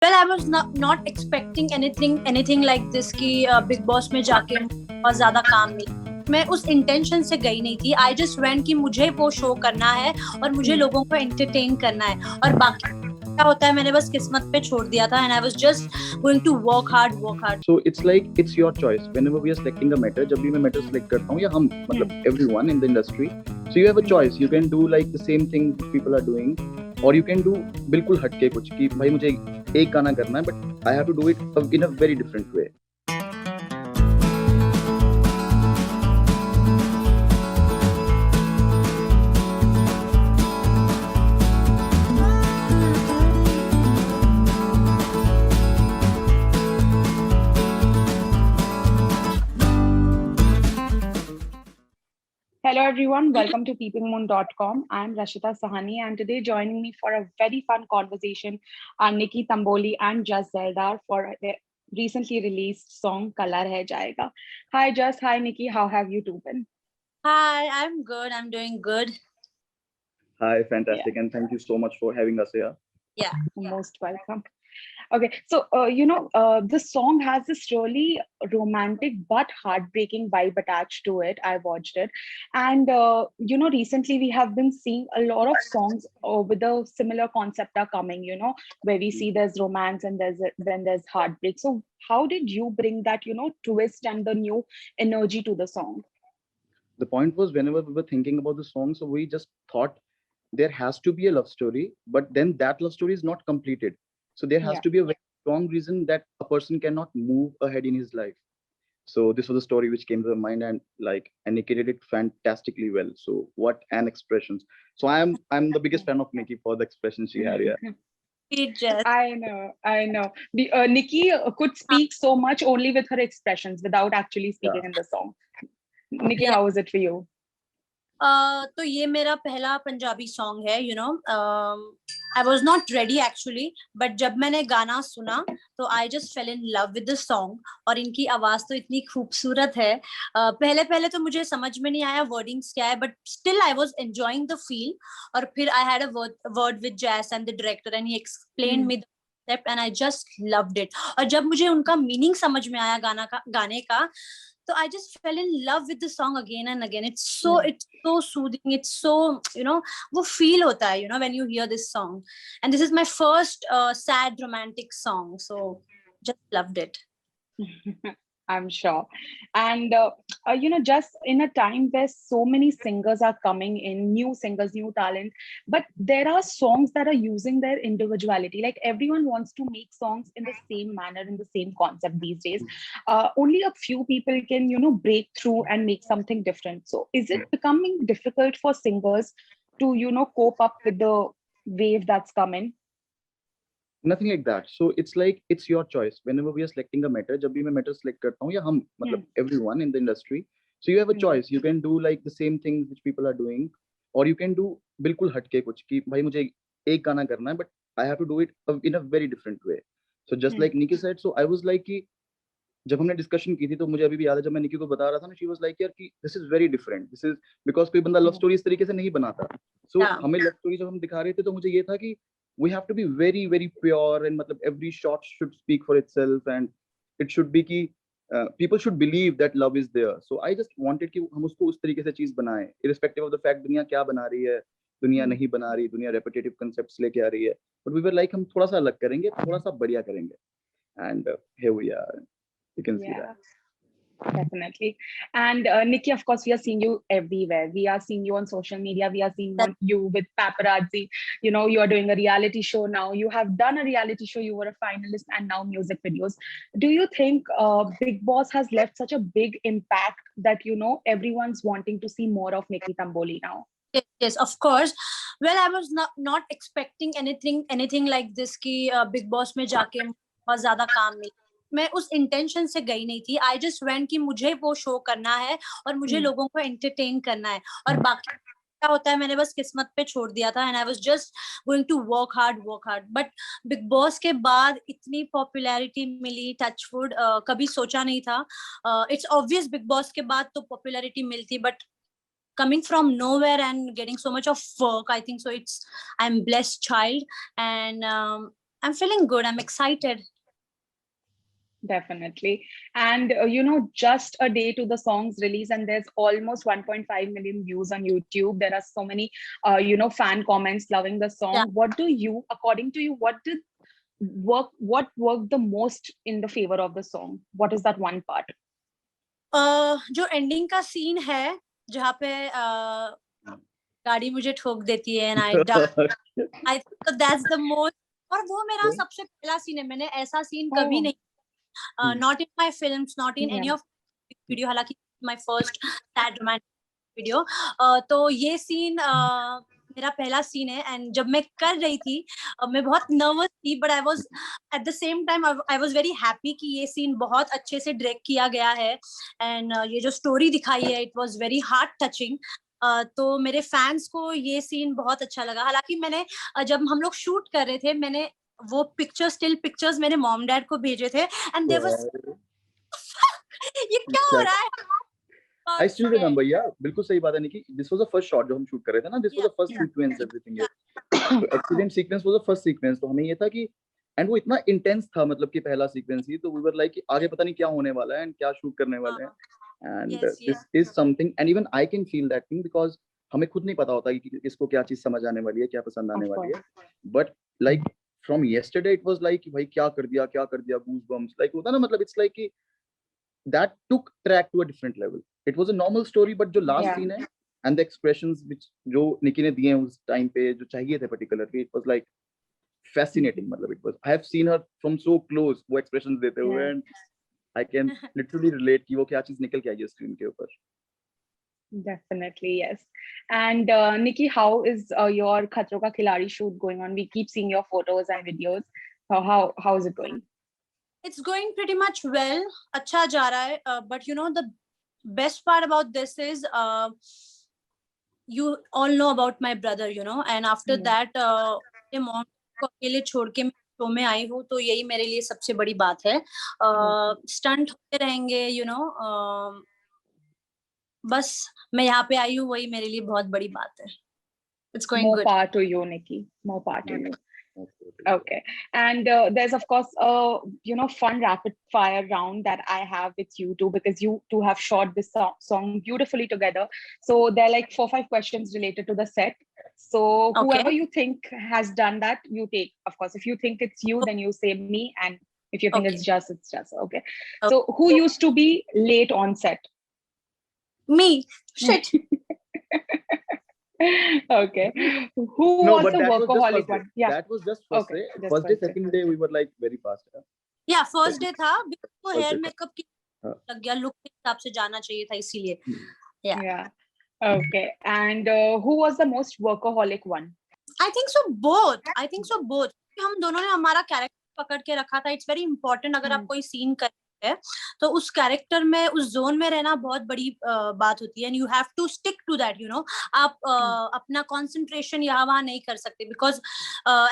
Well, I was not expecting anything like this कि big boss में जाके बहुत ज्यादा काम मिले. मैं उस इंटेंशन से गई नहीं थी. आई जस्ट वेंट कि मुझे वो शो करना है और मुझे लोगों को एंटरटेन करना है, और बाकी क्या होता है मैंने बस किस्मत पे छोड़ दिया था. And I was just going to work hard. So it's like it's your choice. Whenever we are selecting a matter, जब भी मैं matter select करता हूँ या हम मतलब everyone in the industry, so you have a choice. You can do like the same thing people are doing, or you can do बिल्कुल हटके कुछ कि भाई मुझे एक गाना करना है, but I have to do it in a very different way. Hello everyone, welcome to peepingmoon.com. I'm Rashita Sahani, and today joining me for a very fun conversation are Nikki Tamboli and Just Zeldar for their recently released song Color Hai Jayega. Hi Just, hi Nikki, how have you two been? Hi, I'm good. I'm doing good. Hi, fantastic, and thank you so much for having us here. Yeah. Most welcome. Okay, so this song has this really romantic but heartbreaking vibe attached to it. I watched it, and recently we have been seeing a lot of songs with a similar concept are coming. Where we see there's romance and then there's heartbreak. So how did you bring that twist and the new energy to the song? The point was whenever we were thinking about the song, so we just thought there has to be a love story, but then that love story is not completed. So there has Yeah. to be a very strong reason that a person cannot move ahead in his life. So this was a story which came to my mind and like indicated it fantastically well. So what an expressions. So I'm the biggest fan of Nikki for the expressions she had here. It just I know. Nikki could speak so much only with her expressions without actually speaking in the song. Nikki, Yeah. how was it for you? तो ये मेरा पहला Punjabi song है. I was not ready actually, but जब मैंने गाना सुना तो I just fail in love with the song. और इनकी आवाज तो इतनी खूबसूरत है. पहले पहले तो मुझे समझ में नहीं आया वर्डिंग्स क्या है, but still I was enjoying the feel. और फिर I had a word with Jas and the director and he explain me and I just loved it. और जब मुझे उनका मीनिंग समझ में आया गाने का, so I just fell in love with the song again and again. It's so soothing. It's so, वो feel होता है, when you hear this song. And this is my first sad romantic song. So just loved it. I'm sure. And, just in a time where so many singers are coming in, new singers, new talent, but there are songs that are using their individuality. Like everyone wants to make songs in the same manner, in the same concept these days. Only a few people can, break through and make something different. So is it becoming difficult for singers to, cope up with the wave that's coming? Nothing like that. So it's like it's your choice. Whenever we are selecting a matter, जब भी मैं matter select करता हूँ या हम मतलब everyone in the industry, so you have a choice. You can do like the same things which people are doing, or you can do बिल्कुल हटके कुछ कि भाई मुझे एक गाना करना है, but I have to do it in a very different way. So just like Nikki said, so I was like कि जब हमने डिस्कशन की थी तो मुझे अभी भी याद है जब मैं निकी को बता रहा था ना, शी वाज लाइक यार कि this is very different. This is because कोई बंदा लव स्टोरी इस तरीके से नहीं बनाता. सो हमें लव स्टोरी जब हम दिखा रहे थे तो मुझे ये था कि we have to be very very pure and मतलब every shot should speak for itself and it should be कि people should believe that love is there. So I just wanted कि हम उसको उस तरीके से चीज बनाएं irrespective of the fact दुनिया क्या बना रही है, दुनिया नहीं बना रही, दुनिया repetitive concepts लेके आ रही है, but we were like हम थोड़ा सा अलग करेंगे, थोड़ा सा बढ़िया करेंगे. And here we are. You can see that. Definitely. And Nikki, of course, we are seeing you everywhere. We are seeing you on social media. We are seeing you with paparazzi. You are doing a reality show now. You have done a reality show. You were a finalist and now music videos. Do you think Big Boss has left such a big impact that, everyone's wanting to see more of Nikki Tamboli now? Yes, of course. Well, I was not expecting anything like this कि Big Boss में जाके बहुत ज्यादा काम मिले. मैं उस intention से गई नहीं थी. आई जस्ट वेंट कि मुझे वो शो करना है और मुझे लोगों को एंटरटेन करना है, और बाकी क्या होता है मैंने बस किस्मत पे छोड़ दिया था. And I was just going to work hard. But Bigg Boss के बाद इतनी पॉपुलैरिटी मिली, टचवुड, कभी सोचा नहीं था. इट्स ऑब्वियस बिग बॉस के बाद तो पॉपुलैरिटी मिलती, but coming from nowhere and getting so much of work, I think so I'm blessed child. And I'm feeling good. I'm excited. Definitely. And you know, just a day to the song's release, and there's almost 1.5 million views on YouTube. There are so many, you know, fan comments loving the song. Yeah. What do you, according to you, what worked the most in the favor of the song? What is that one part? जो ending का scene है जहाँ पे गाड़ी मुझे ठोक देती है and I die. I think that's the most. और वो मेरा सबसे पहला सीन है. मैंने ऐसा सीन कभी नहीं. Not in my films, not in any of video. हालांकि my first sad romantic video. तो ये सीन मेरा पहला सीन है एंड जब मैं कर रही थी मैं बहुत नर्वस थी but I was at the same time I was very happy कि ये सीन बहुत अच्छे से डायरेक्ट किया गया है एंड ये जो स्टोरी दिखाई है it was very heart touching. तो मेरे फैंस को ये सीन बहुत अच्छा लगा. हालांकि मैंने जब हम लोग शूट कर रहे थे मैंने वो स्टिल पिक्चर्स मेरे मॉम डैड को भेजे थे एंड देयर वाज ये क्या हो रहा है. I still remember, yeah, बिल्कुल सही बात है निकी. This was the first shot जो हम shoot कर रहे थे ना. This was the first sequence, everything. So accident sequence was the first sequence. तो हमें ये था कि and वो इतना intense था मतलब कि पहला sequence ही तो we were like कि आगे पता नहीं क्या होने वाला है and क्या shoot करने वाले हैं. And this is something and even I can feel that thing because हमें खुद नहीं पता होता कि इसको क्या चीज समझ आने वाली है क्या पसंद आने वाली है. But like from yesterday it was like भाई क्या कर दिया goosebumps like होता ना मतलब it's like कि that took track to a different level. It was a normal story but जो last scene है and the expressions which जो निकी ने दिए हैं उस time पे जो चाहिए थे particularly it was like fascinating. मतलब it was I have seen her from so close वो expressions देते हुए and I can literally relate कि वो क्या चीज निकल के आई है screen के ऊपर. Definitely, yes. And Nikki, how is your Khatro Ka Khiladi shoot going on? We keep seeing your photos and videos. How is it going? It's going pretty much well. अच्छा जा रहा है. But you know the best part about this is you all know about my brother, you know, and after that मेरे mom को अकेले छोड़ के मैं शो में आई हूँ तो यही मेरे लिए सबसे बड़ी बात है. स्टंट होते रहेंगे, you know. बस मैं यहाँ पे आई हूँ वही मेरे लिए बहुत बड़ी बात है. It's going More good. power to you, Nikki. More power to you. Okay, and there's of course you know, fun rapid fire round that I have with you two because you two have shot this song beautifully together. So there are like 4-5 questions related to the set. So whoever you think has done that, you take. Of course, if you think it's you, then you say me, and if you think it's just. Okay. So who used to be late on set? Me. Shit. Okay. Who was the workaholic one? Yeah, that was just first day. First day, second day we were like very fast. Yeah, first day था. बिल्कुल hair makeup की लग गया, look के हिसाब से जाना चाहिए था इसीलिए. Yeah. Okay. And who was the most workaholic one? I think so both. हम दोनों ने हमारा कैरेक्टर पकड़ के रखा था. It's very important. अगर आप कोई सीन कर है तो उस कैरेक्टर में उस जोन में रहना बहुत बड़ी बात होती है and you have to stick to that, you know. आप अपना कंसंट्रेशन यहाँ वहाँ नहीं कर सकते because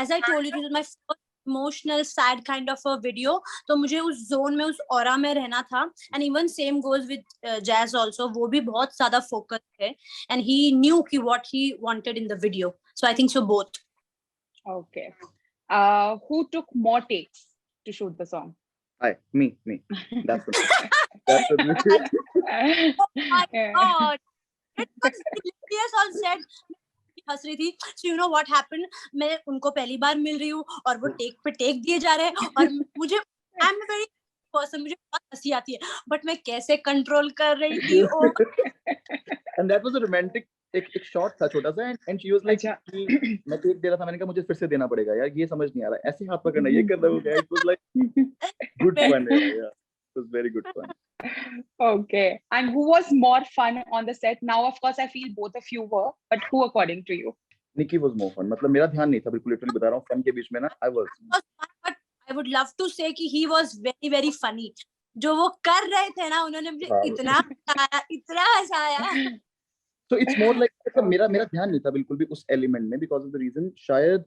as I told you my first emotional sad kind of a video. तो मुझे उस जोन में उस ऑरा में रहना था and even same goes with jazz also. वो भी बहुत ज्यादा फोकस है एंड ही न्यू कि what he wanted in the video. So I think so both. Okay. Who took more takes to shoot the song? Me. That's what me. Oh my God. It was hilarious on set. हंस रही थी. So you know what happened? मैं उनको पहली बार मिल रही हूँ और वो टेक पे टेक दिए जा रहे हैं और मुझे I'm a very person, मुझे बहुत हंसी आती है बट मैं कैसे कंट्रोल कर रही थी. And that was a romantic एक शॉट था छोटा सा एंड शी वाज लाइक कि मैं टेक दे रहा था. मैंने कहा मुझे फिर से देना पड़ेगा यार, ये समझ नहीं आ रहा, ऐसे हाथ पकड़ना, ये करना हो गया. It was like good fun. Yeah, it was very good fun. Okay. And who was more fun on the set? Now of course I feel both of you were, but who according to you? Nikki was more fun. मतलब मेरा ध्यान नहीं था बिल्कुल, literally बता रहा हूँ. Fun के बीच में ना I was. But I would love to say कि he was very very funny. जो वो कर रहे थे ना उन्होंने मुझे इतना हंसाया. So it's more like मतलब मेरा ध्यान नहीं था बिल्कुल भी उस एलिमेंट में because of the reason शायद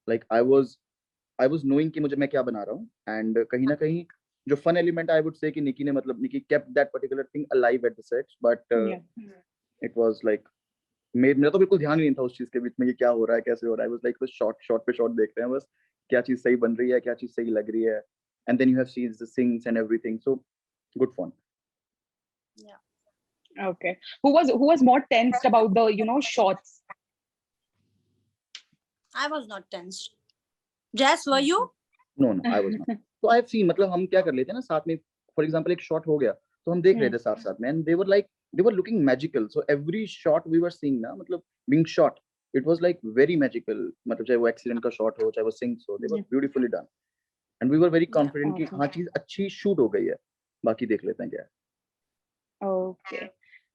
like I was knowing कि मुझे मैं क्या बना रहा हूँ and कहीं ना कहीं जो fun element I would say कि निकी ने मतलब निकी kept that particular thing alive at the set but it was like मेरा तो बिल्कुल ध्यान ही नहीं था उस चीज के बीच में ये क्या हो रहा है कैसे हो रहा है. I was like बस शॉट पे शॉट देखते हैं बस क्या चीज सही बन रही है, क्या चीज सही लग रही है, and then you have seen the sings and everything, so good fun. Okay. Who was more tensed about the, you know, shots? I was not tensed. Jess, were you? No, I was not. So I have seen, मतलब हम क्या कर लेते हैं ना साथ में, for example एक shot हो गया तो हम देख रहे थे साथ साथ में, and they were looking magical, so every shot we were seeing ना, मतलब being shot, it was like very magical, मतलब चाहे वो accident का shot हो, चाहे वो sings हो, they were beautifully done, and we were very confident कि हाँ चीज अच्छी shoot हो गई है, बाकी देख लेते हैं क्या है. Okay.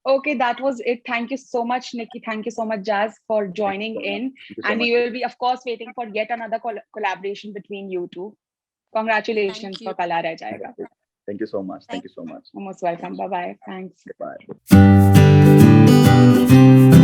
Okay, that was it. Thank you so much, Nikki. Thank you so much, Jazz, for joining in. Thank you so And we much. will be, of course, waiting for yet another collaboration between you two. Congratulations Thank you. for Kala Reh Jayega. Thank you so much. Thank you so much. Most welcome. Bye-bye. Thanks. Bye.